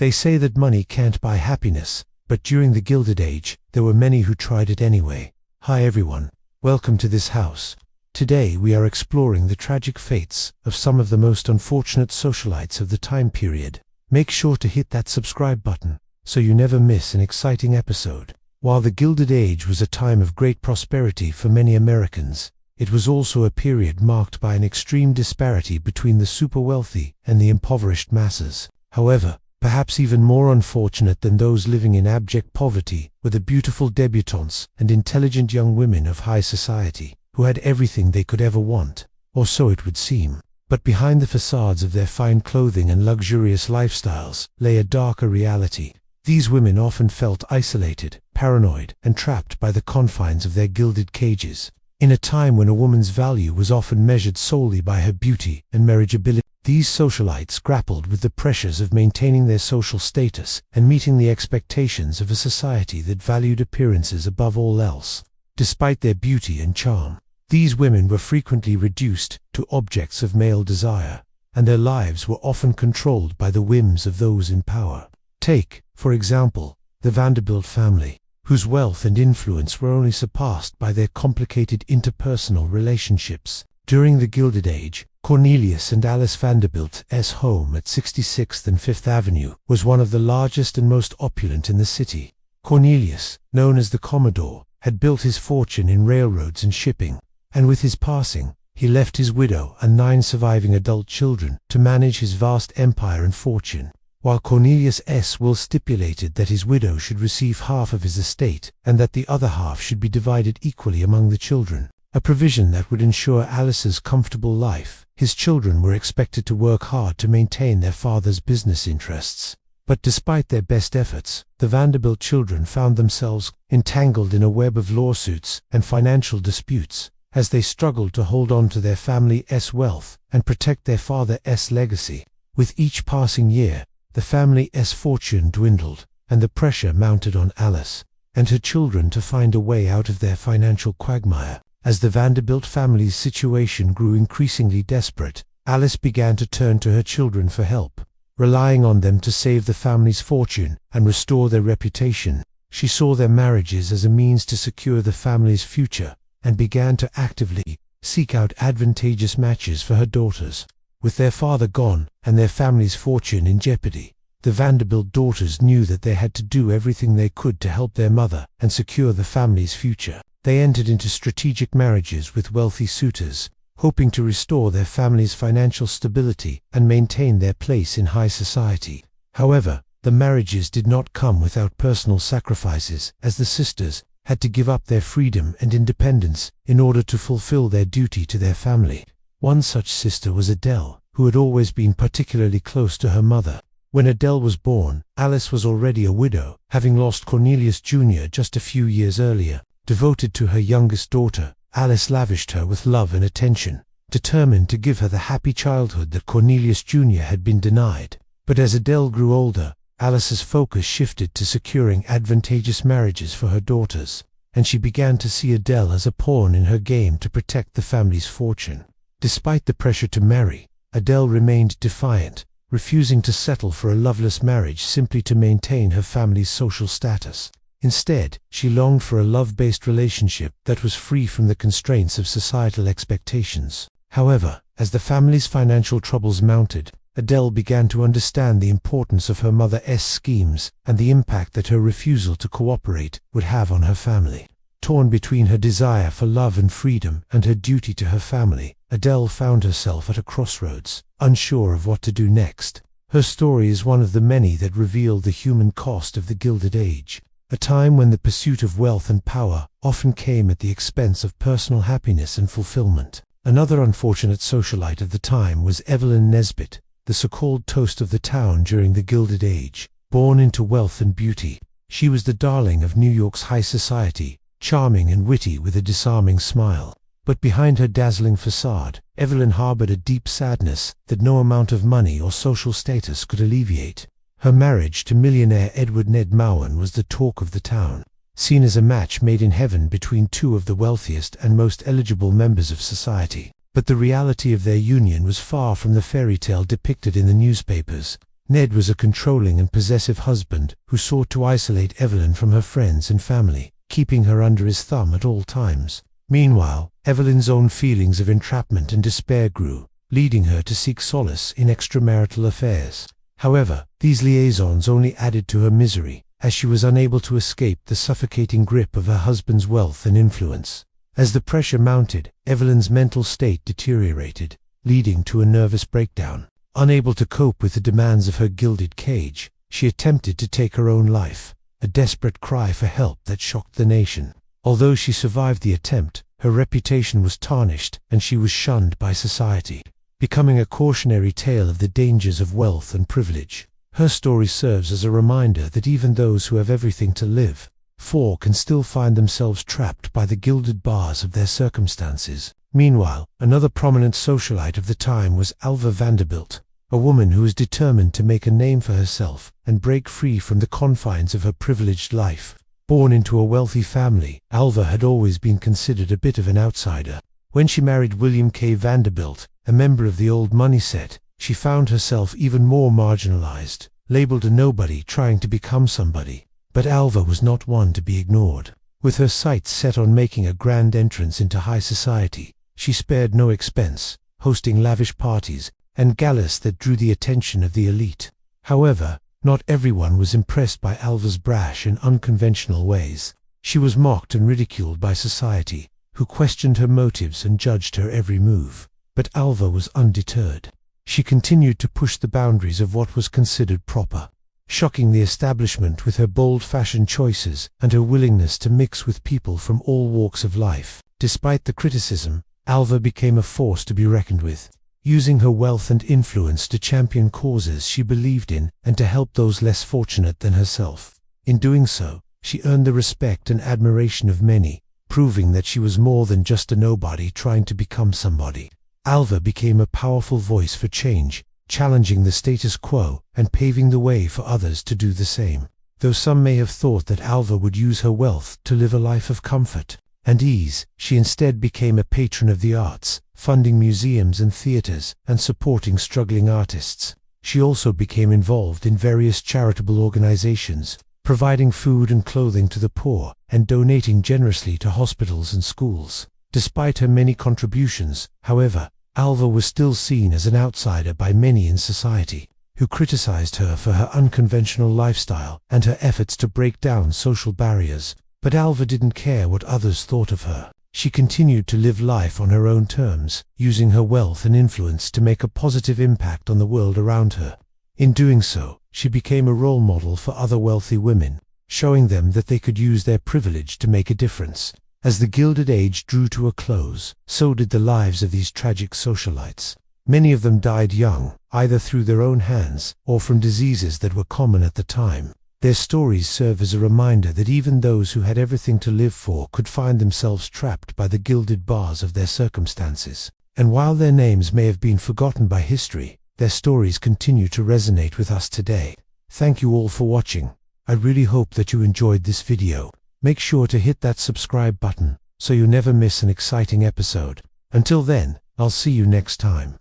They say that money can't buy happiness, but during the Gilded Age, there were many who tried it anyway. Hi everyone, welcome to this house. Today we are exploring the tragic fates of some of the most unfortunate socialites of the time period. Make sure to hit that subscribe button so you never miss an exciting episode. While the Gilded Age was a time of great prosperity for many Americans, it was also a period marked by an extreme disparity between the super wealthy and the impoverished masses. However, perhaps even more unfortunate than those living in abject poverty were the beautiful debutantes and intelligent young women of high society, who had everything they could ever want, or so it would seem. But behind the facades of their fine clothing and luxurious lifestyles lay a darker reality. These women often felt isolated, paranoid, and trapped by the confines of their gilded cages. In a time when a woman's value was often measured solely by her beauty and marriageability, these socialites grappled with the pressures of maintaining their social status and meeting the expectations of a society that valued appearances above all else. Despite their beauty and charm, these women were frequently reduced to objects of male desire, and their lives were often controlled by the whims of those in power. Take, for example, the Vanderbilt family, whose wealth and influence were only surpassed by their complicated interpersonal relationships. During the Gilded Age, Cornelius and Alice Vanderbilt's home at 66th and 5th Avenue was one of the largest and most opulent in the city. Cornelius, known as the Commodore, had built his fortune in railroads and shipping, and with his passing, he left his widow and 9 surviving adult children to manage his vast empire and fortune. While Cornelius' will stipulated that his widow should receive half of his estate and that the other half should be divided equally among the children, a provision that would ensure Alice's comfortable life, his children were expected to work hard to maintain their father's business interests. But despite their best efforts, the Vanderbilt children found themselves entangled in a web of lawsuits and financial disputes as they struggled to hold on to their family's wealth and protect their father's legacy. With each passing year, the family's fortune dwindled, and the pressure mounted on Alice and her children to find a way out of their financial quagmire. As the Vanderbilt family's situation grew increasingly desperate, Alice began to turn to her children for help. Relying on them to save the family's fortune and restore their reputation, she saw their marriages as a means to secure the family's future and began to actively seek out advantageous matches for her daughters. With their father gone and their family's fortune in jeopardy, the Vanderbilt daughters knew that they had to do everything they could to help their mother and secure the family's future. They entered into strategic marriages with wealthy suitors, hoping to restore their family's financial stability and maintain their place in high society. However, the marriages did not come without personal sacrifices, as the sisters had to give up their freedom and independence in order to fulfill their duty to their family. One such sister was Adele, who had always been particularly close to her mother. When Adele was born, Alice was already a widow, having lost Cornelius Jr. just a few years earlier. Devoted to her youngest daughter, Alice lavished her with love and attention, determined to give her the happy childhood that Cornelius Jr. had been denied. But as Adele grew older, Alice's focus shifted to securing advantageous marriages for her daughters, and she began to see Adele as a pawn in her game to protect the family's fortune. Despite the pressure to marry, Adele remained defiant, refusing to settle for a loveless marriage simply to maintain her family's social status. Instead, she longed for a love-based relationship that was free from the constraints of societal expectations. However, as the family's financial troubles mounted, Adele began to understand the importance of her mother's schemes and the impact that her refusal to cooperate would have on her family. Torn between her desire for love and freedom and her duty to her family, Adele found herself at a crossroads, unsure of what to do next. Her story is one of the many that reveal the human cost of the Gilded Age, a time when the pursuit of wealth and power often came at the expense of personal happiness and fulfillment. Another unfortunate socialite of the time was Evelyn Nesbit, the so-called toast of the town during the Gilded Age. Born into wealth and beauty, she was the darling of New York's high society, charming and witty with a disarming smile. But behind her dazzling facade, Evelyn harbored a deep sadness that no amount of money or social status could alleviate. Her marriage to millionaire Edward Ned Mowen was the talk of the town, seen as a match made in heaven between two of the wealthiest and most eligible members of society. But the reality of their union was far from the fairy tale depicted in the newspapers. Ned was a controlling and possessive husband who sought to isolate Evelyn from her friends and family, keeping her under his thumb at all times. Meanwhile, Evelyn's own feelings of entrapment and despair grew, leading her to seek solace in extramarital affairs. However, these liaisons only added to her misery, as she was unable to escape the suffocating grip of her husband's wealth and influence. As the pressure mounted, Evelyn's mental state deteriorated, leading to a nervous breakdown. Unable to cope with the demands of her gilded cage, she attempted to take her own life, a desperate cry for help that shocked the nation. Although she survived the attempt, her reputation was tarnished and she was shunned by society, becoming a cautionary tale of the dangers of wealth and privilege. Her story serves as a reminder that even those who have everything to live for can still find themselves trapped by the gilded bars of their circumstances. Meanwhile, another prominent socialite of the time was Alva Vanderbilt, a woman who was determined to make a name for herself and break free from the confines of her privileged life. Born into a wealthy family, Alva had always been considered a bit of an outsider. When she married William K. Vanderbilt, a member of the old money set, she found herself even more marginalized, labeled a nobody trying to become somebody. But Alva was not one to be ignored. With her sights set on making a grand entrance into high society, she spared no expense, hosting lavish parties and galas that drew the attention of the elite. However, not everyone was impressed by Alva's brash and unconventional ways. She was mocked and ridiculed by society, who questioned her motives and judged her every move. But Alva was undeterred. She continued to push the boundaries of what was considered proper, shocking the establishment with her bold fashion choices and her willingness to mix with people from all walks of life. Despite the criticism, Alva became a force to be reckoned with, using her wealth and influence to champion causes she believed in and to help those less fortunate than herself. In doing so, she earned the respect and admiration of many, proving that she was more than just a nobody trying to become somebody. Alva became a powerful voice for change, challenging the status quo and paving the way for others to do the same. Though some may have thought that Alva would use her wealth to live a life of comfort and ease, she instead became a patron of the arts, funding museums and theaters and supporting struggling artists. She also became involved in various charitable organizations, providing food and clothing to the poor and donating generously to hospitals and schools. Despite her many contributions, however, Alva was still seen as an outsider by many in society, who criticized her for her unconventional lifestyle and her efforts to break down social barriers. But Alva didn't care what others thought of her. She continued to live life on her own terms, using her wealth and influence to make a positive impact on the world around her. In doing so, she became a role model for other wealthy women, showing them that they could use their privilege to make a difference. As the Gilded Age drew to a close, so did the lives of these tragic socialites. Many of them died young, either through their own hands or from diseases that were common at the time. Their stories serve as a reminder that even those who had everything to live for could find themselves trapped by the gilded bars of their circumstances. And while their names may have been forgotten by history, their stories continue to resonate with us today. Thank you all for watching. I really hope that you enjoyed this video. Make sure to hit that subscribe button so you never miss an exciting episode. Until then, I'll see you next time.